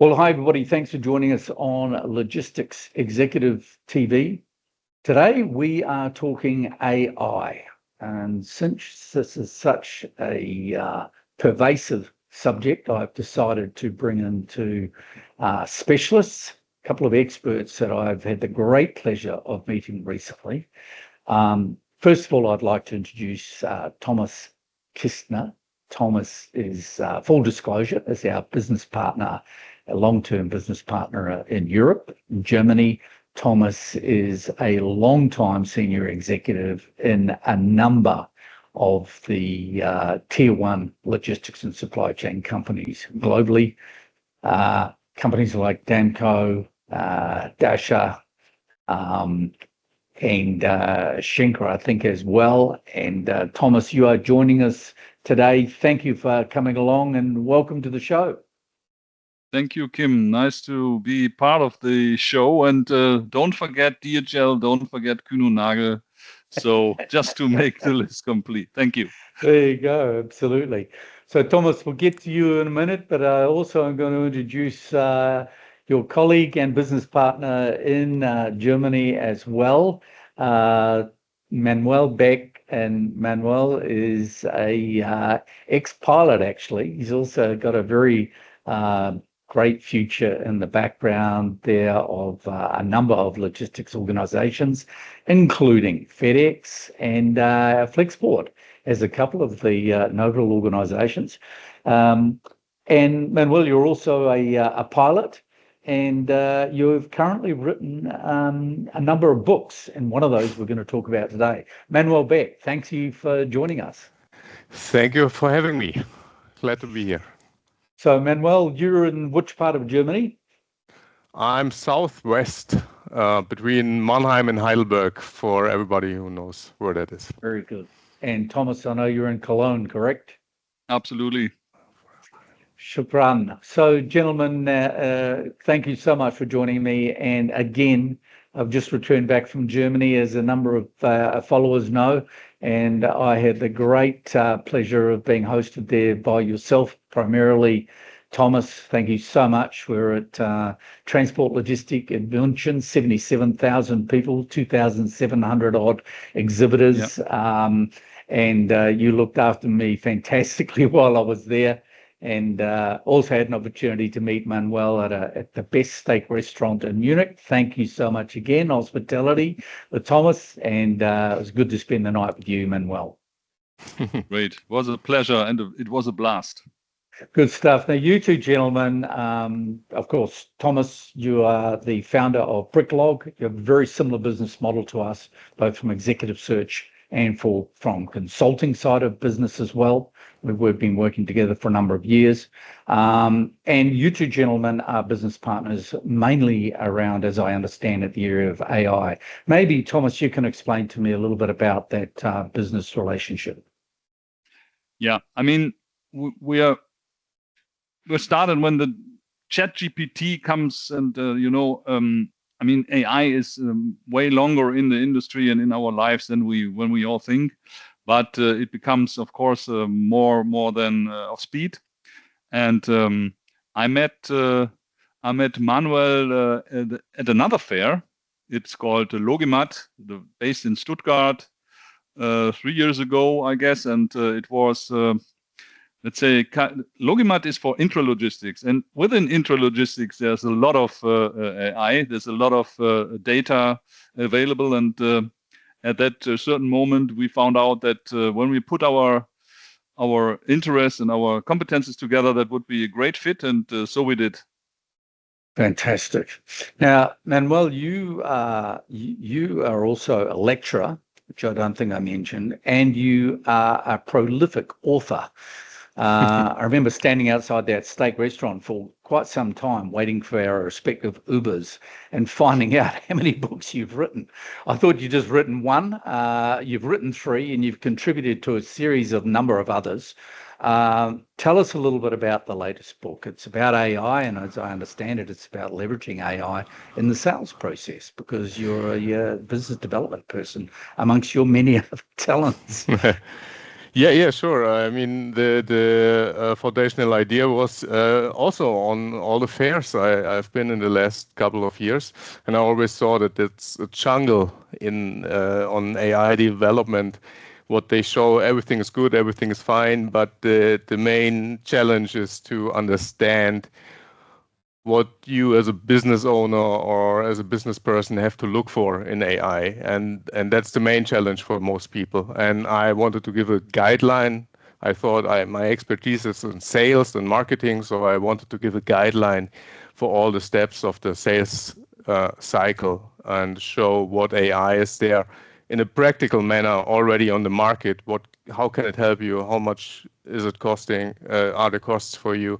Well, hi, everybody. Thanks for joining us on Logistics Executive TV. Today, we are talking AI. And since this is such a pervasive subject, I've decided to bring in two specialists, a couple of experts that I've had the great pleasure of meeting recently. First of all, I'd like to introduce Thomas Kistner. Thomas is, full disclosure, is our business partner, a long-term business partner in Europe, Germany. Thomas is a long-time senior executive in a number of the tier one logistics and supply chain companies globally. Companies like Damco, Dasha, and Schenker, I think, as well. And Thomas, you are joining us today. Thank you for coming along and welcome to the show. Thank you, Kim. Nice to be part of the show. And don't forget DHL, don't forget Kühn + Nagel. So just to make the list complete. Thank you. There you go. Absolutely. So Thomas, we'll get to you in a minute, but also I'm going to introduce your colleague and business partner in Germany as well, Manuel Beck. And Manuel is a ex-pilot, actually. He's also got a very great future in the background there of a number of logistics organizations, including FedEx and Flexport as a couple of the notable organizations. And Manuel, you're also a pilot, and you've currently written a number of books, and one of those we're going to talk about today. Manuel Beck, thank you for joining us. Thank you for having me. Glad to be here. So, Manuel, you're in which part of Germany? I'm southwest, between Mannheim and Heidelberg, for everybody who knows where that is. Very good. And Thomas, I know you're in Cologne, correct? Absolutely. Shukran. So, gentlemen, thank you so much for joining me. And again, I've just returned back from Germany, as a number of followers know, and I had the great pleasure of being hosted there by yourself, primarily. Thomas, thank you so much. We're at Transport Logistic in München, 77,000 people, 2,700 odd exhibitors. Yep. And you looked after me fantastically while I was there. And also had an opportunity to meet Manuel at the best steak restaurant in Munich. Thank you so much again, hospitality with Thomas, and it was good to spend the night with you, Manuel. Great. It was a pleasure, and it was a blast. Good stuff. Now, you two gentlemen, of course, Thomas, you are the founder of BRICKLOG. You have a very similar business model to us, both from executive search and from consulting side of business as well. We've been working together for a number of years. And you two gentlemen are business partners mainly around, as I understand it, the area of AI. Maybe, Thomas, you can explain to me a little bit about that business relationship. Yeah, I mean, we're started when the ChatGPT comes, and I mean, AI is way longer in the industry and in our lives than when we all think. But it becomes, of course, more than of speed. And I met Manuel at another fair. It's called Logimat, based in Stuttgart, 3 years ago, I guess. And it was, let's say, Logimat is for intralogistics. And within intralogistics, there's a lot of AI. There's a lot of data available. And at that certain moment, we found out that when we put our interests and our competences together, that would be a great fit, and so we did. Fantastic. Now, Manuel, you are also a lecturer, which I don't think I mentioned, and you are a prolific author. I remember standing outside that steak restaurant for quite some time waiting for our respective Ubers and finding out how many books you've written. I thought you'd just written one. You've written 3, and you've contributed to a series of number of others. Tell us a little bit about the latest book. It's about AI, and as I understand it, it's about leveraging AI in the sales process, because you're a business development person amongst your many other talents. Yeah, sure. I mean, the foundational idea was also on all the fairs I've been in the last couple of years, and I always saw that it's a jungle in on AI development. What they show, everything is good, everything is fine, but the main challenge is to understand what you as a business owner or as a business person have to look for in AI. And that's the main challenge for most people. And I wanted to give a guideline. I thought my expertise is in sales and marketing, so I wanted to give a guideline for all the steps of the sales cycle and show what AI is there in a practical manner already on the market. How can it help you? How much is it costing? Are the costs for you?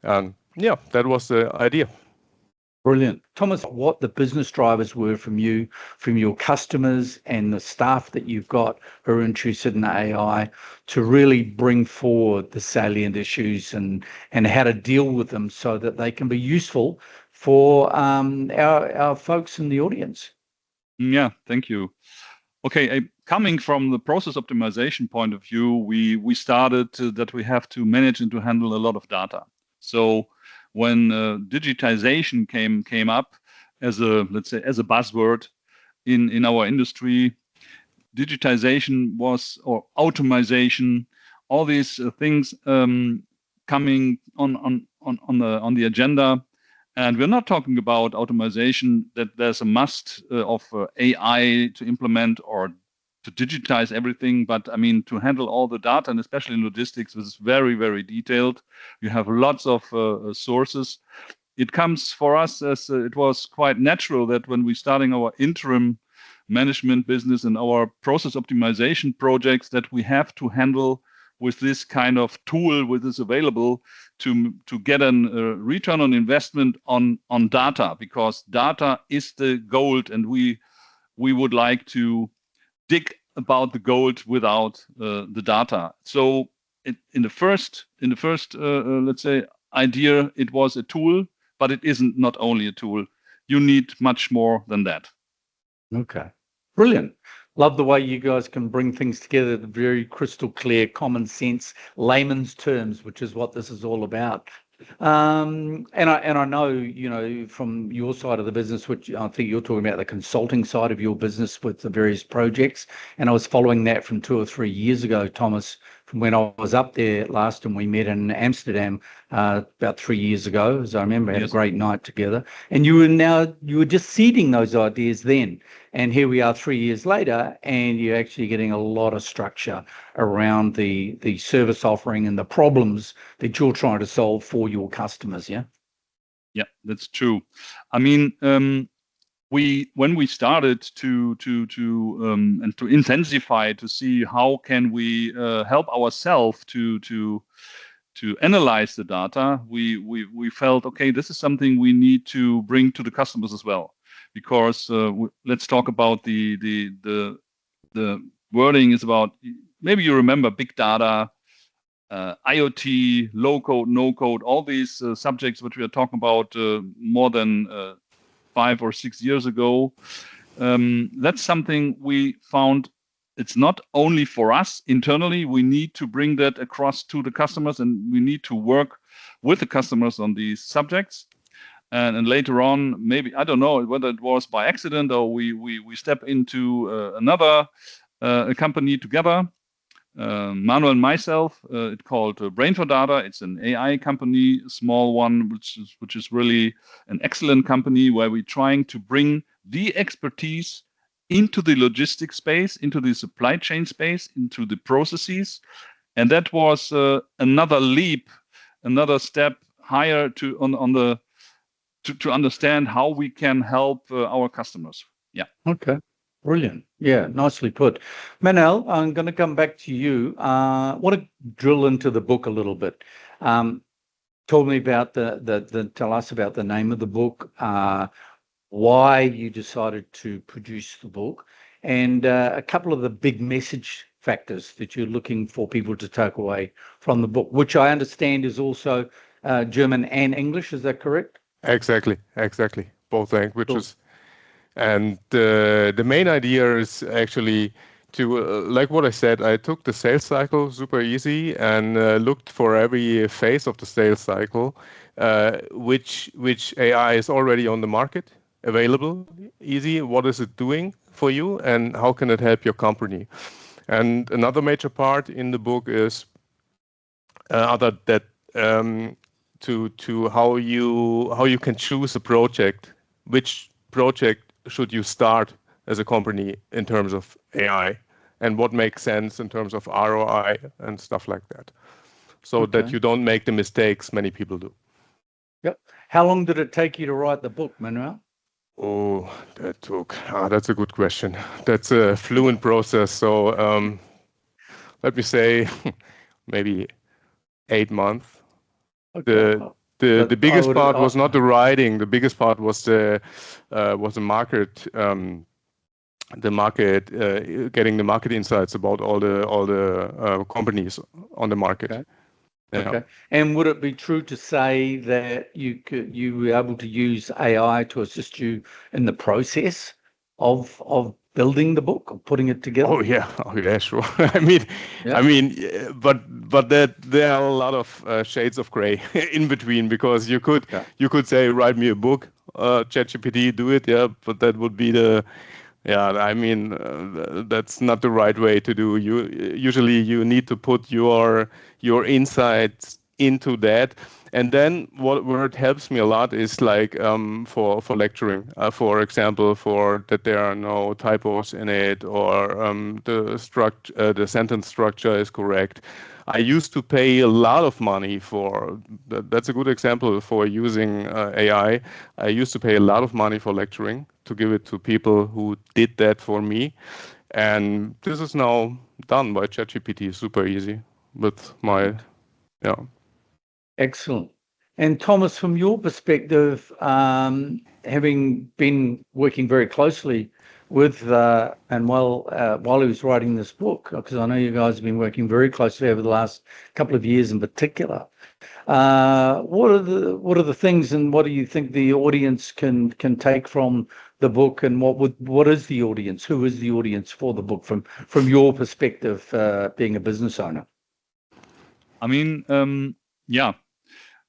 And yeah, that was the idea. Brilliant. Thomas, what the business drivers were from you, from your customers and the staff that you've got who are interested in AI to really bring forward the salient issues and how to deal with them so that they can be useful for our folks in the audience. Yeah, thank you. Okay, coming from the process optimization point of view, we started that we have to manage and to handle a lot of data. So when digitization came up as a, let's say, as a buzzword in our industry, digitization was, or automation, all these things coming on the agenda. And we're not talking about automation that there's a must of AI to implement or to digitize everything, but I mean to handle all the data, and especially in logistics, this is very, very detailed. You have lots of sources. It comes for us as it was quite natural that when we're starting our interim management business and our process optimization projects, that we have to handle with this kind of tool, with this available to get a return on investment on data, because data is the gold, and we would like to dig about the gold without the data. So in the first let's say idea, it was a tool, but it isn't not only a tool. You need much more than that. Okay, brilliant. Love the way you guys can bring things together, the very crystal clear, common sense, layman's terms, which is what this is all about. And I know, you know, from your side of the business, which I think you're talking about the consulting side of your business with the various projects. And I was following that from 2 or 3 years ago, Thomas, from when I was up there last and we met in Amsterdam about 3 years ago, as I remember, had a great night together. And you were just seeding those ideas then. And here we are 3 years later, and you're actually getting a lot of structure around the service offering and the problems that you're trying to solve for your customers. Yeah. Yeah, that's true. I mean, when we started to and to intensify to see how can we help ourselves to analyze the data, we felt, okay, this is something we need to bring to the customers as well, because let's talk about the wording is about, maybe you remember big data, IoT, low code, no code, all these subjects which we are talking about more than 5 or 6 years ago. That's something we found. It's not only for us internally, we need to bring that across to the customers, and we need to work with the customers on these subjects. And later on, maybe, I don't know whether it was by accident or we step into another company together, Manuel and myself, it's called Brain for Data. It's an AI company, a small one, which is really an excellent company where we're trying to bring the expertise into the logistics space, into the supply chain space, into the processes. And that was another leap, another step higher to understand how we can help our customers. Yeah. Okay. Brilliant. Yeah, nicely put. Manuel, I'm going to come back to you. I want to drill into the book a little bit. Tell me about tell us about the name of the book, why you decided to produce the book, and a couple of the big message factors that you're looking for people to take away from the book, which I understand is also German and English. Is that correct? Exactly. Both languages. Cool. And the main idea is actually like what I said, I took the sales cycle super easy and looked for every phase of the sales cycle, which AI is already on the market, available, easy. What is it doing for you, and how can it help your company? And another major part in the book is other that to how you can choose a project. Which project should you start as a company in terms of AI, and what makes sense in terms of ROI and stuff like that, so that you don't make the mistakes many people do. Yep. How long did it take you to write the book, Manuel? Oh, that's a good question. That's a fluent process. So let me say maybe 8 months. Okay. The biggest part was not the writing. The biggest part was the market, getting the market insights about all the companies on the market. Okay. Yeah. Okay. And would it be true to say that you were able to use AI to assist you in the process of building the book or putting it together? Oh yeah, sure. I mean, but there are a lot of shades of gray in between, because you could say, write me a book, ChatGPT, do it, yeah, but that would be I mean, that's not the right way to do. Usually you need to put your insights into that. And then where it helps me a lot is like for lecturing, for example, for that there are no typos in it, or the sentence structure is correct. I used to pay a lot of money for that's a good example for using AI. I used to pay a lot of money for lecturing, to give it to people who did that for me. And this is now done by ChatGPT, super easy with my, Excellent. And Thomas, from your perspective, having been working very closely with Manuel while he was writing this book, because I know you guys have been working very closely over the last couple of years in particular, what are the things, and what do you think the audience can take from the book, and what is the audience? Who is the audience for the book from your perspective, being a business owner? I mean,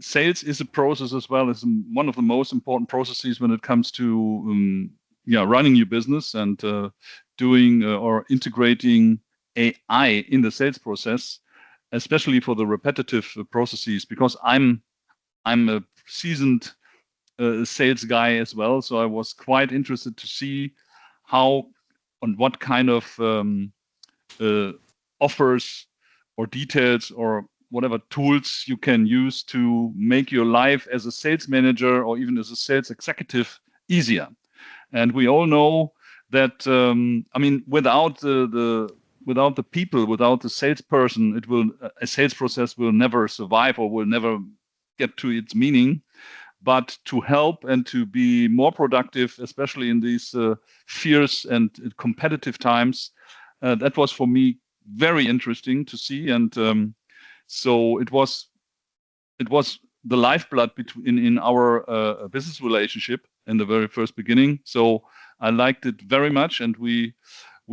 sales is a process as well. It's one of the most important processes when it comes to running your business and doing or integrating AI in the sales process, especially for the repetitive processes, because I'm a seasoned sales guy as well. So I was quite interested to see how and what kind of offers or details or whatever tools you can use to make your life as a sales manager or even as a sales executive easier. And we all know that, I mean, without the people, without the salesperson, a sales process will never survive or will never get to its meaning. But to help and to be more productive, especially in these fierce and competitive times, that was for me very interesting to see. And so it was the lifeblood in our business relationship in the very first beginning. So I liked it very much, and we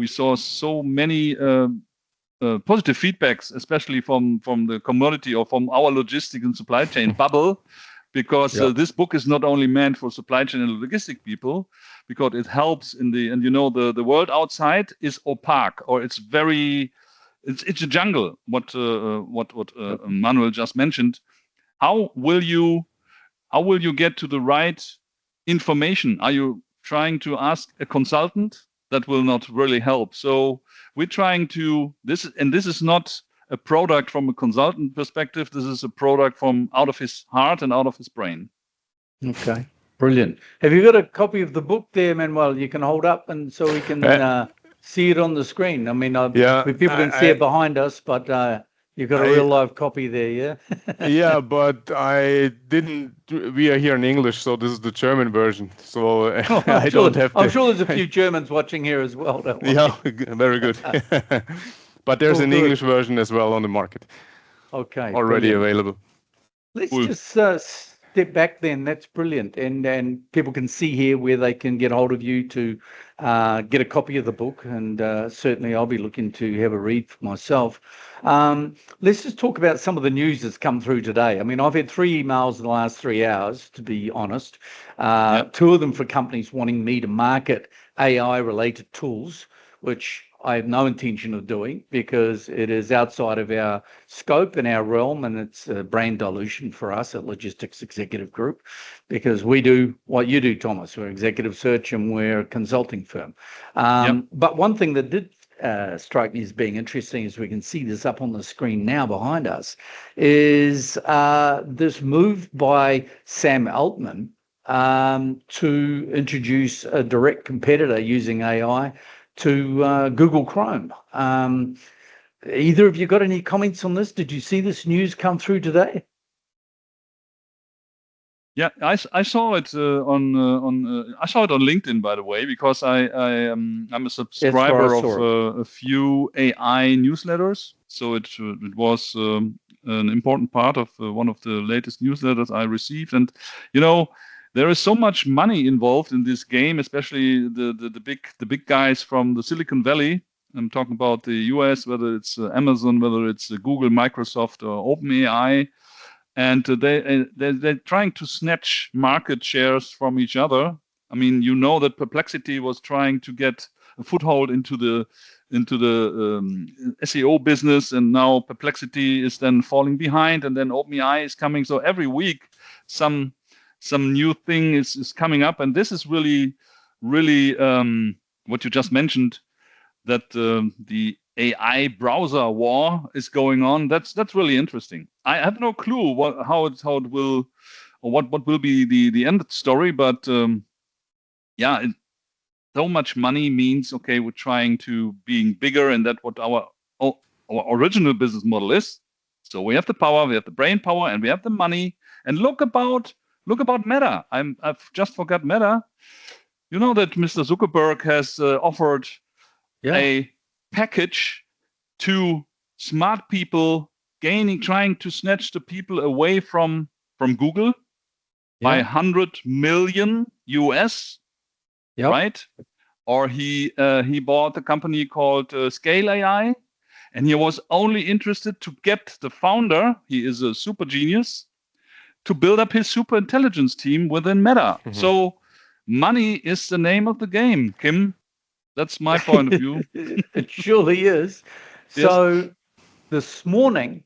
saw so many positive feedbacks, especially from the commodity or from our logistic and supply chain bubble, because this book is not only meant for supply chain and logistic people, because it helps and the world outside is opaque, or it's a jungle. What Manuel just mentioned. How will you get to the right information? Are you trying to ask a consultant? That will not really help. So we're trying to this is not a product from a consultant perspective. This is a product from out of his heart and out of his brain. Okay, brilliant. Have you got a copy of the book there, Manuel? You can hold up and so we can see it on the screen. I mean, people can see it behind us, but you've got a real live copy there, yeah? Yeah, but I didn't. We are here in English, so this is the German version. So I don't have to. I'm sure there's a few Germans watching here as well. Don't worry. Yeah, very good. But there's an English version as well on the market. Okay. Already available. Let's just step back then, that's brilliant. And people can see here where they can get hold of you to get a copy of the book. And certainly I'll be looking to have a read for myself. Let's just talk about some of the news that's come through today. I mean, I've had 3 emails in the last 3 hours, to be honest. 2 of them for companies wanting me to market AI-related tools, which I have no intention of doing because it is outside of our scope and our realm, and it's a brand dilution for us at Logistics Executive Group, because we do what you do, Thomas. We're executive search and we're a consulting firm. But one thing that did strike me as being interesting, as we can see this up on the screen now behind us, is this move by Sam Altman to introduce a direct competitor using AI to Google Chrome. Either of you got any comments on this? Did you see this news come through today? Yeah, I saw it I saw it on LinkedIn, by the way, because I'm a subscriber of a few AI newsletters. So it was an important part of one of the latest newsletters I received, and there is so much money involved in this game, especially the big guys from the Silicon Valley. I'm talking about the US, whether it's Amazon, whether it's Google, Microsoft, or OpenAI, and they're trying to snatch market shares from each other. I mean, that Perplexity was trying to get a foothold into the SEO business, and now Perplexity is then falling behind, and then OpenAI is coming. So every week, some new thing is coming up, and this is really what you just mentioned, that the AI browser war is going on. That's really interesting. I have no clue how it will, or what will be the end story, but so much money means, okay, we're trying to being bigger, and that's what our original business model is. So we have the power, we have the brain power, and we have the money. And look about Meta. I've just forgot Meta. You know that Mr. Zuckerberg has offered a package to smart people, trying to snatch the people away from Google by 100 million US, right? Or he bought a company called Scale AI, and he was only interested to get the founder. He is a super genius, to build up his super intelligence team within Meta. Mm-hmm. So money is the name of the game, Kim. That's my point of view. It surely is. Yes. So this morning,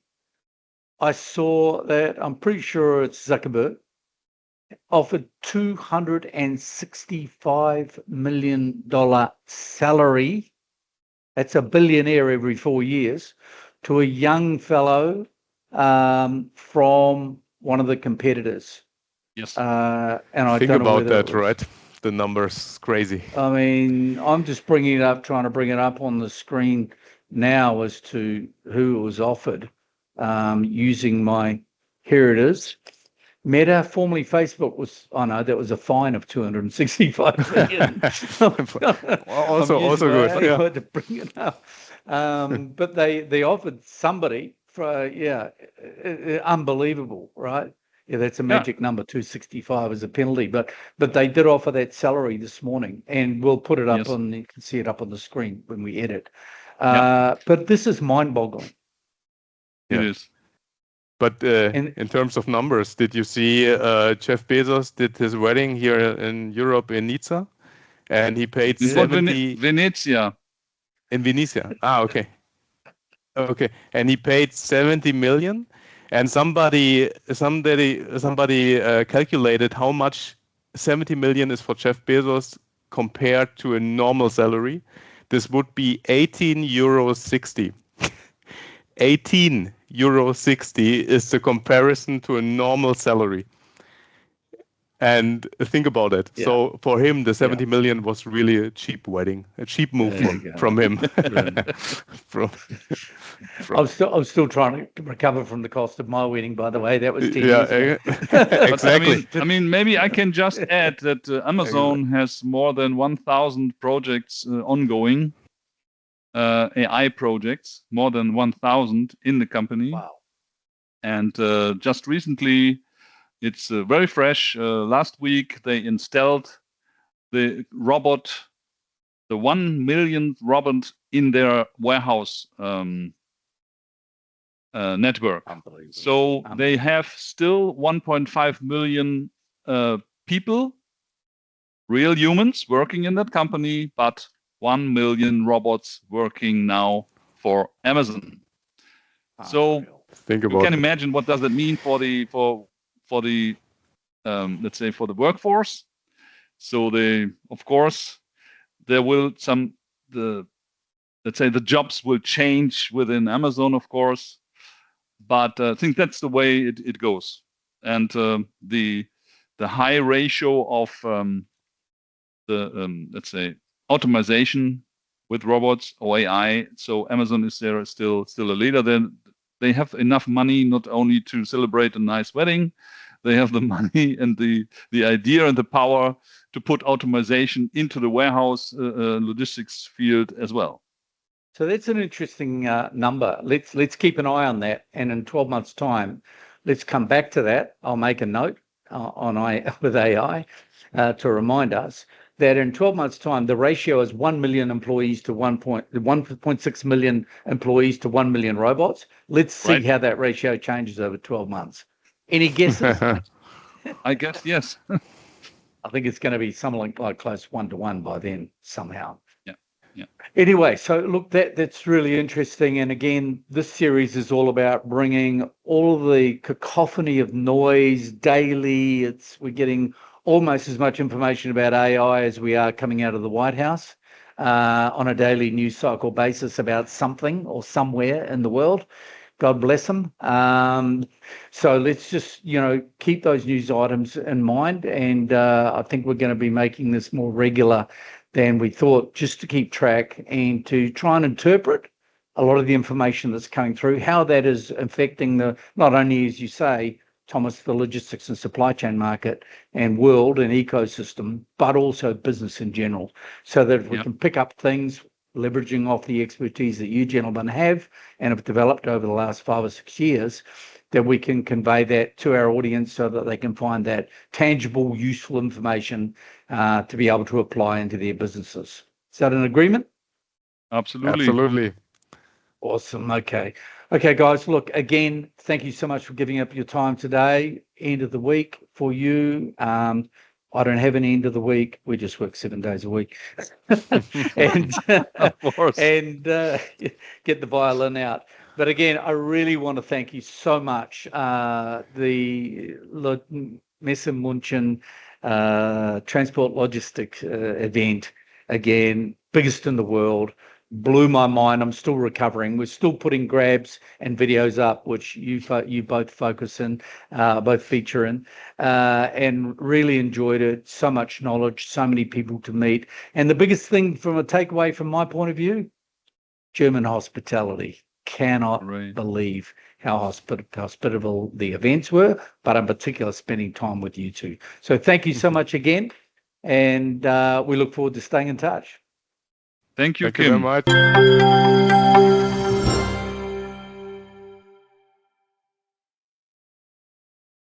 I saw that, I'm pretty sure it's Zuckerberg, offered $265 million salary. That's a billionaire every 4 years, to a young fellow from one of the competitors. Yes. And I think don't know about that, right? The number's crazy. I mean, I'm just trying to bring it up on the screen now as to who it was offered, using here it is. Meta, formerly Facebook, that was a fine of $265 million. also good. I had to bring it up. But they offered somebody for, unbelievable, right? Yeah, that's a magic number. 265 as a penalty, but they did offer that salary this morning, and we'll put it up you can see it up on the screen when we edit. But this is mind-boggling. It is. But in terms of numbers, did you see Jeff Bezos did his wedding here in Europe in Nizza, and he paid 70. Venezia. In Venezia. Okay. Okay, and he paid 70 million. And somebody calculated how much 70 million is for Jeff Bezos compared to a normal salary. This would be €18.60. €18.60 is the comparison to a normal salary. And think about it. Yeah. So for him, the 70 million was really a cheap wedding, a cheap move from him. I'm still trying to recover from the cost of my wedding, by the way. That was 10 years ago. Exactly. I mean, maybe I can just add that Amazon has more than 1,000 projects ongoing, AI projects, more than 1,000 in the company. Wow. And just recently, It's very fresh. Last week they installed the robot, the 1 millionth robot in their warehouse network. So they have still 1.5 million people, real humans working in that company, but 1 million robots working now for Amazon. So think about you can imagine what does it mean for the let's say for the workforce. So of course there will let's say the jobs will change within Amazon, of course, but I think that's the way it goes. And the high ratio of let's say automation with robots or AI. So Amazon is there still a leader. Then they have enough money not only to celebrate a nice wedding, they have the money and the idea and the power to put automation into the warehouse logistics field as well. So that's an interesting number. Let's keep an eye on that, and in 12 months' time, let's come back to that. I'll make a note with AI to remind us that in 12 months' time, the ratio is 1 million employees to 1.6 million employees to 1 million robots. Let's see how that ratio changes over 12 months. Any guesses? I guess yes. I think it's going to be something like close 1-to-1 by then somehow. Yeah. Anyway, so look, that's really interesting. And again, this series is all about bringing all of the cacophony of noise daily. We're getting almost as much information about AI as we are coming out of the White House on a daily news cycle basis about something or somewhere in the world. God bless them. So let's just, keep those news items in mind. And I think we're going to be making this more regular than we thought, just to keep track and to try and interpret a lot of the information that's coming through, how that is affecting not only, as you say, Thomas, the logistics and supply chain market and world and ecosystem, but also business in general, so that if we can pick up things, leveraging off the expertise that you gentlemen have and have developed over the last 5 or 6 years, that we can convey that to our audience so that they can find that tangible, useful information to be able to apply into their businesses. Is that an agreement? Absolutely. Awesome. Okay, guys, look, again, thank you so much for giving up your time today. End of the week for you. I don't have an end of the week. We just work 7 days a week. and of course. And get the violin out. But again, I really want to thank you so much. The Messe München Transport Logistics event, again, biggest in the world, blew my mind. I'm still recovering. We're still putting grabs and videos up, which you both focus in, both feature in, and really enjoyed it. So much knowledge, so many people to meet. And the biggest thing from a takeaway from my point of view, German hospitality. Cannot believe how hospitable the events were, but in particular spending time with you two. So thank you so much again, and we look forward to staying in touch. Thank you, Kim. Thank you very much.